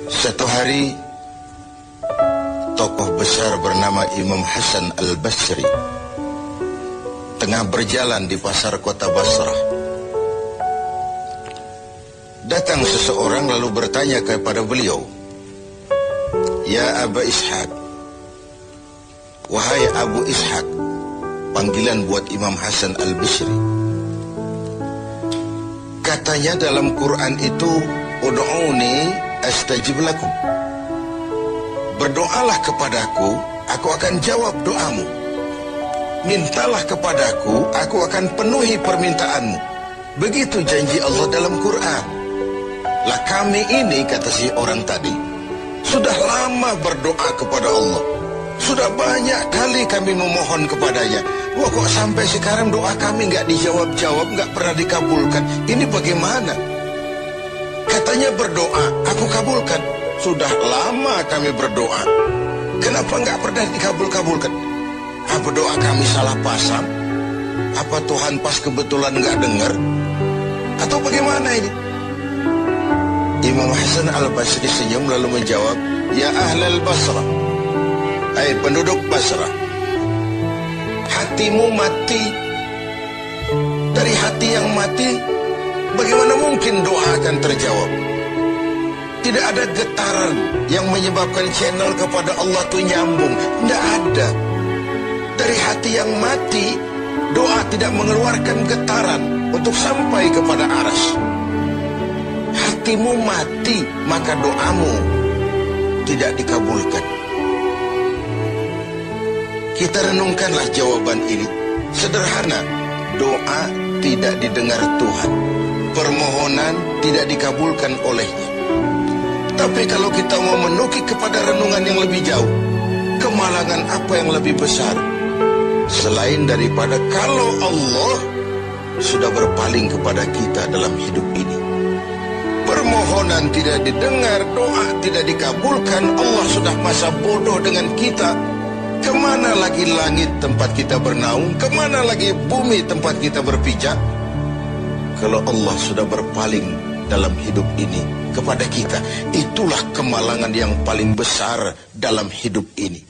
Satu hari, tokoh besar bernama Imam Hasan Al-Basri tengah berjalan di pasar kota Basrah. Datang seseorang lalu bertanya kepada beliau, "Ya Aba Ishaq," wahai Abu Ishaq, panggilan buat Imam Hasan Al-Basri. Katanya dalam Quran itu, "Ud'uni astajib lakum." Berdoalah kepadaku, aku akan jawab doamu. Mintalah kepadaku, aku akan penuhi permintaanmu. Begitu janji Allah dalam Quran. Lah kami ini, kata si orang tadi, sudah lama berdoa kepada Allah. Sudah banyak kali kami memohon kepadanya. Wah, kok sampai sekarang doa kami nggak dijawab-jawab, nggak pernah dikabulkan. Ini bagaimana? Katanya berdoa, aku kabulkan. Sudah lama kami berdoa. Kenapa nggak pernah dikabul-kabulkan? Apa doa kami salah pasang? Apa Tuhan pas kebetulan nggak dengar? Atau bagaimana ini? Imam Hasan Al-Basri senyum lalu menjawab, "Ya ahlal Basrah, hai penduduk Basrah, hatimu mati. Dari hati yang mati, bagaimana mungkin doa akan terjawab? Tidak ada getaran yang menyebabkan channel kepada Allah itu nyambung. Tidak ada. Dari hati yang mati, doa tidak mengeluarkan getaran untuk sampai kepada aras. Hatimu mati, maka doamu tidak dikabulkan." Kita renungkanlah jawaban ini. Sederhana, doa tidak didengar Tuhan. Permohonan tidak dikabulkan olehnya. Tapi kalau kita mau menukik kepada renungan yang lebih jauh, kemalangan apa yang lebih besar selain daripada kalau Allah sudah berpaling kepada kita dalam hidup ini? Permohonan tidak didengar, doa tidak dikabulkan, Allah sudah masa bodoh dengan kita. Kemana lagi langit tempat kita bernaung? Kemana lagi bumi tempat kita berpijak? Kalau Allah sudah berpaling dalam hidup ini kepada kita, itulah kemalangan yang paling besar dalam hidup ini.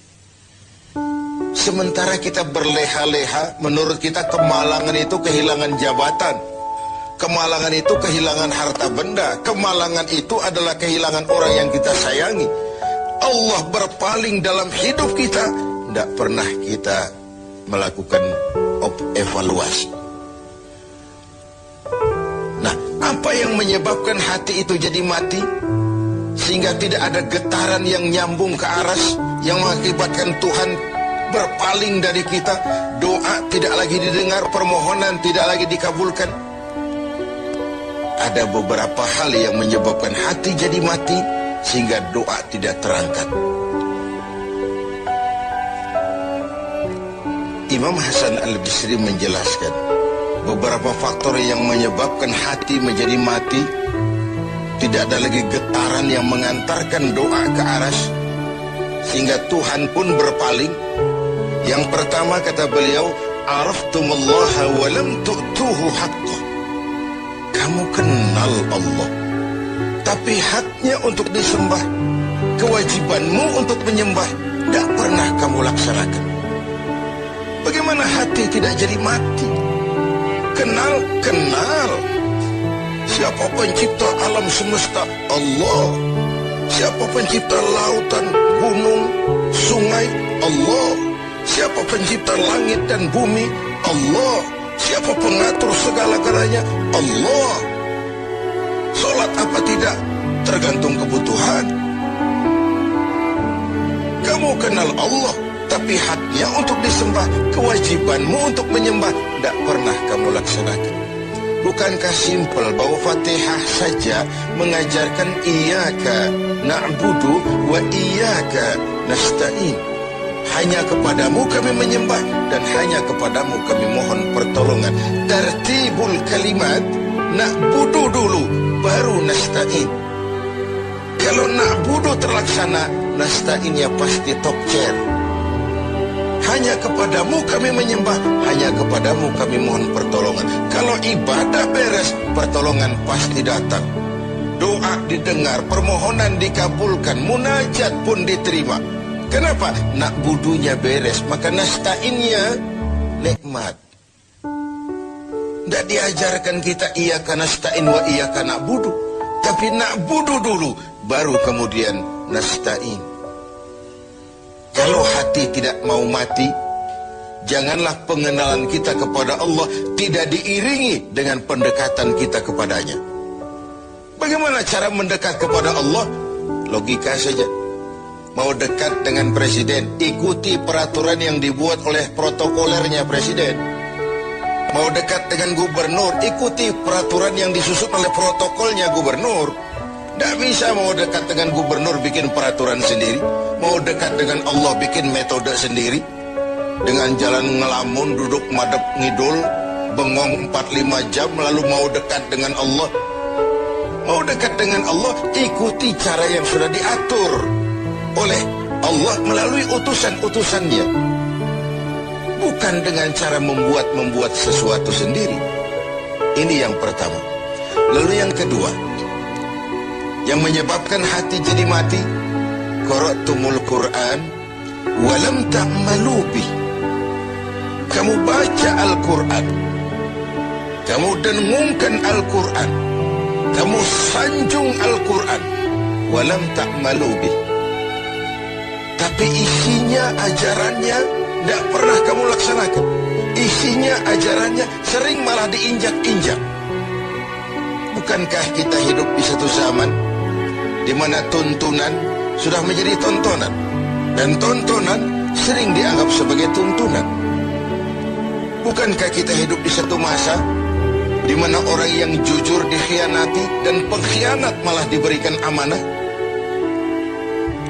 Sementara kita berleha-leha, menurut kita kemalangan itu kehilangan jabatan, kemalangan itu kehilangan harta benda, kemalangan itu adalah kehilangan orang yang kita sayangi. Allah berpaling dalam hidup kita, tidak pernah kita melakukan evaluasi. Nah, apa yang menyebabkan hati itu jadi mati? Sehingga tidak ada getaran yang nyambung ke aras, yang mengakibatkan Tuhan berpaling dari kita. Doa tidak lagi didengar, permohonan tidak lagi dikabulkan. Ada beberapa hal yang menyebabkan hati jadi mati, sehingga doa tidak terangkat. Imam Hasan Al-Basri menjelaskan beberapa faktor yang menyebabkan hati menjadi mati. Tidak ada lagi getaran yang mengantarkan doa ke aras, sehingga Tuhan pun berpaling. Yang pertama, kata beliau, "Araftumullaha wa lam tu'tuhu haqqah." Kamu kenal Allah, tapi haknya untuk disembah, kewajibanmu untuk menyembah, tidak pernah kamu laksanakan. Bagaimana hati tidak jadi mati? Kenal. Siapa pencipta alam semesta? Allah. Siapa pencipta lautan, gunung, sungai? Allah. Siapa pencipta langit dan bumi? Allah. Siapa pengatur segala-galanya? Allah. Salat apa tidak? Tergantung kebutuhan. Kamu kenal Allah, tapi haknya untuk disembah, kewajibanmu untuk menyembah, tidak pernah kamu laksanakan. Bukankah simpel bahwa Fatihah saja mengajarkan iyyaka na'budu wa iyyaka nasta'in? Hanya kepadamu kami menyembah dan hanya kepadamu kami mohon pertolongan. Tertibul kalimat, na'budu dulu baru nasta'in. Kalau na'budu terlaksana, nasta'innya pasti top chair. Hanya kepadamu kami menyembah, hanya kepadamu kami mohon pertolongan. Kalau ibadah beres, pertolongan pasti datang. Doa didengar, permohonan dikabulkan, munajat pun diterima. Kenapa? Nak budunya beres, maka nasta'innya nikmat. Tidak diajarkan kita iyyaka nasta'in wa iyyaka na'budu, tapi na'budu dulu, baru kemudian nasta'in. Kalau hati tidak mau mati, janganlah pengenalan kita kepada Allah tidak diiringi dengan pendekatan kita kepadanya. Bagaimana cara mendekat kepada Allah? Logika saja. Mau dekat dengan presiden, ikuti peraturan yang dibuat oleh protokolernya presiden. Mau dekat dengan gubernur, ikuti peraturan yang disusun oleh protokolnya gubernur. Tidak bisa mau dekat dengan gubernur bikin peraturan sendiri. Mau dekat dengan Allah bikin metode sendiri. Dengan jalan ngelamun, duduk madep ngidul, bengong 4-5 jam, lalu mau dekat dengan Allah. Mau dekat dengan Allah, ikuti cara yang sudah diatur oleh Allah melalui utusan-utusannya, bukan dengan cara membuat sesuatu sendiri. Ini yang pertama. Lalu yang kedua, yang menyebabkan hati jadi mati, qara'tumul Qur'an walam ta'malu bih. Kamu baca Al-Quran, kamu dengungkan Al-Quran, kamu sanjung Al-Quran, walam ta'malu bih, tapi isinya, ajarannya tidak pernah kamu laksanakan. Isinya, ajarannya sering malah diinjak-injak. Bukankah kita hidup di satu zaman di mana tuntunan sudah menjadi tontonan, dan tontonan sering dianggap sebagai tuntunan? Bukankah kita hidup di satu masa di mana orang yang jujur dikhianati dan pengkhianat malah diberikan amanah?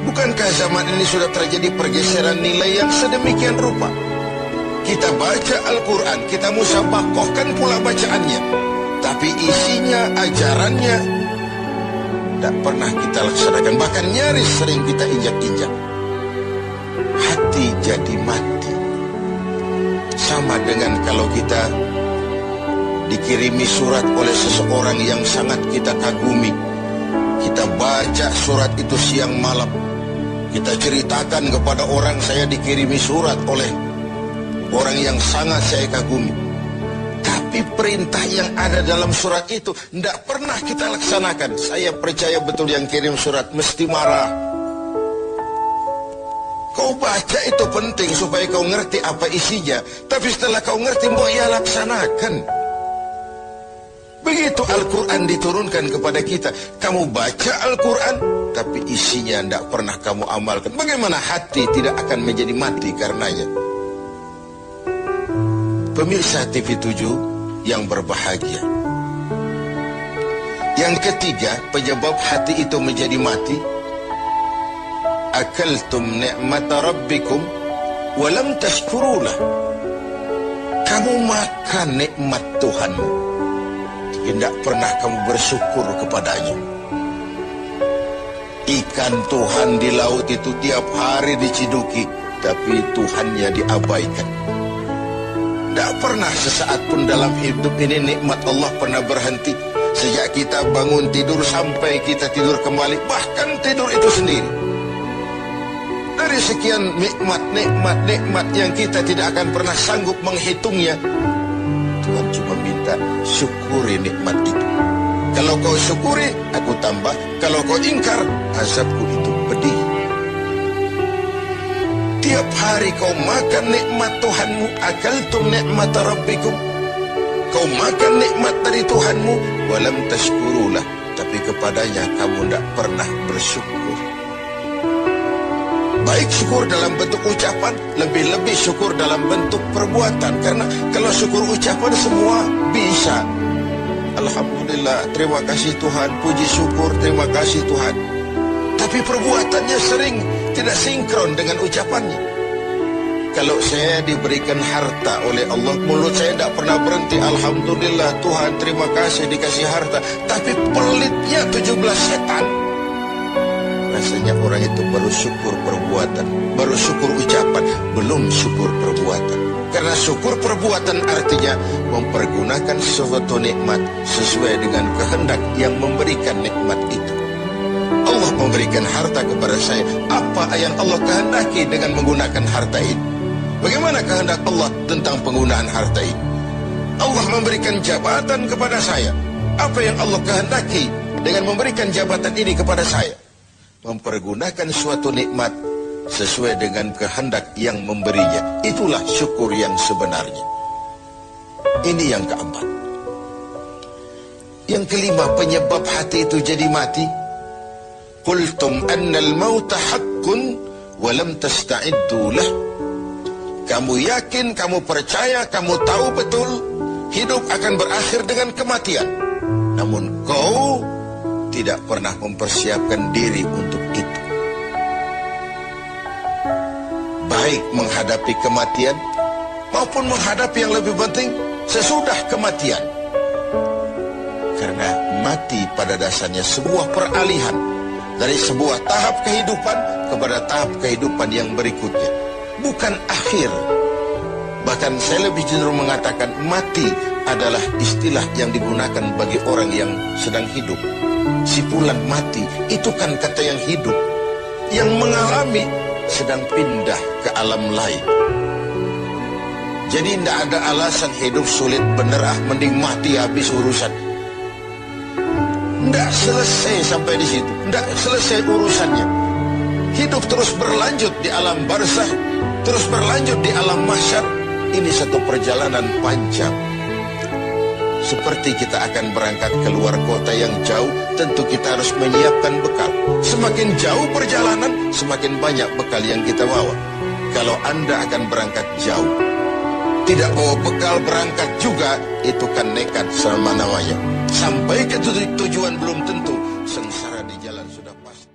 Bukankah zaman ini sudah terjadi pergeseran nilai yang sedemikian rupa? Kita baca Al-Quran, kita musabakohkan pula bacaannya, tapi isinya, ajarannya tidak pernah kita laksanakan. Bahkan nyaris sering kita injak-injak. Hati jadi mati. Sama dengan kalau kita dikirimi surat oleh seseorang yang sangat kita kagumi. Kita baca surat itu siang malam. Kita ceritakan kepada orang, saya dikirimi surat oleh orang yang sangat saya kagumi. Tapi perintah yang ada dalam surat itu tidak pernah kita laksanakan. Saya percaya betul yang kirim surat mesti marah. Kau baca itu penting supaya kau ngerti apa isinya, tapi setelah kau ngerti mau ia laksanakan. Begitu Al-Quran diturunkan kepada kita, kamu baca Al-Quran, tapi isinya tidak pernah kamu amalkan. Bagaimana hati tidak akan menjadi mati karenanya? Pemirsa TV7 yang berbahagia, yang ketiga penyebab hati itu menjadi mati, akaltum ni'mata rabbikum walam tashkurulah. Kamu makan nikmat Tuhanmu, tidak pernah kamu bersyukur kepadanya. Ikan Tuhan di laut itu tiap hari diciduki, tapi Tuhannya diabaikan. Tidak pernah sesaat pun dalam hidup ini nikmat Allah pernah berhenti. Sejak kita bangun tidur sampai kita tidur kembali, bahkan tidur itu sendiri. Dari sekian nikmat yang kita tidak akan pernah sanggup menghitungnya, Tuhan cuma minta syukuri nikmat itu. Kalau kau syukuri, aku tambah. Kalau kau ingkar, azabku itu pedih. Tiap hari kau makan nikmat Tuhanmu, akaltum ni'mata rabbikum. Kau makan nikmat dari Tuhanmu, walam tashkurulah, tapi kepadanya kamu tidak pernah bersyukur. Baik syukur dalam bentuk ucapan, lebih-lebih syukur dalam bentuk perbuatan. Karena kalau syukur ucapan semua bisa. Alhamdulillah, terima kasih Tuhan, puji syukur, terima kasih Tuhan. Tapi perbuatannya sering tidak sinkron dengan ucapannya. Kalau saya diberikan harta oleh Allah, mulut saya tidak pernah berhenti. Alhamdulillah Tuhan, terima kasih dikasih harta. Tapi pelitnya 17 setan. Rasanya orang itu baru syukur perbuatan, baru syukur ucapan, belum syukur perbuatan. Karena syukur perbuatan artinya mempergunakan suatu nikmat sesuai dengan kehendak yang memberikan nikmat itu. memberikan harta kepada saya. Apa yang Allah kehendaki dengan menggunakan harta ini? Bagaimana kehendak Allah tentang penggunaan harta ini? Allah memberikan jabatan kepada saya. Apa yang Allah kehendaki dengan memberikan jabatan ini kepada saya? Mempergunakan suatu nikmat sesuai dengan kehendak yang memberinya. Itulah syukur yang sebenarnya. Ini yang keempat. Yang kelima, penyebab hati itu jadi mati. Qultum annal mauta haqqun wa lam tasta'iddu lah. Kamu yakin, kamu percaya, kamu tahu betul hidup akan berakhir dengan kematian. Namun kau tidak pernah mempersiapkan diri untuk itu. Baik menghadapi kematian maupun menghadapi yang lebih penting sesudah kematian. Karena mati pada dasarnya sebuah peralihan dari sebuah tahap kehidupan kepada tahap kehidupan yang berikutnya. Bukan akhir. Bahkan saya lebih cenderung mengatakan mati adalah istilah yang digunakan bagi orang yang sedang hidup. Sipulan mati itu kan kata yang hidup. Yang mengalami sedang pindah ke alam lain. Jadi tidak ada alasan hidup sulit bener, mending mati habis urusan. Tidak selesai sampai di situ. Tidak selesai urusannya. Hidup terus berlanjut di alam barzakh, terus berlanjut di alam mahsyar. Ini satu perjalanan panjang. Seperti kita akan berangkat keluar kota yang jauh, tentu kita harus menyiapkan bekal. Semakin jauh perjalanan, semakin banyak bekal yang kita bawa. Kalau Anda akan berangkat jauh, tidak bawa bekal berangkat juga, itu kan nekat sama namanya. Sampai ke tujuan belum tentu, sengsara di jalan sudah pasti.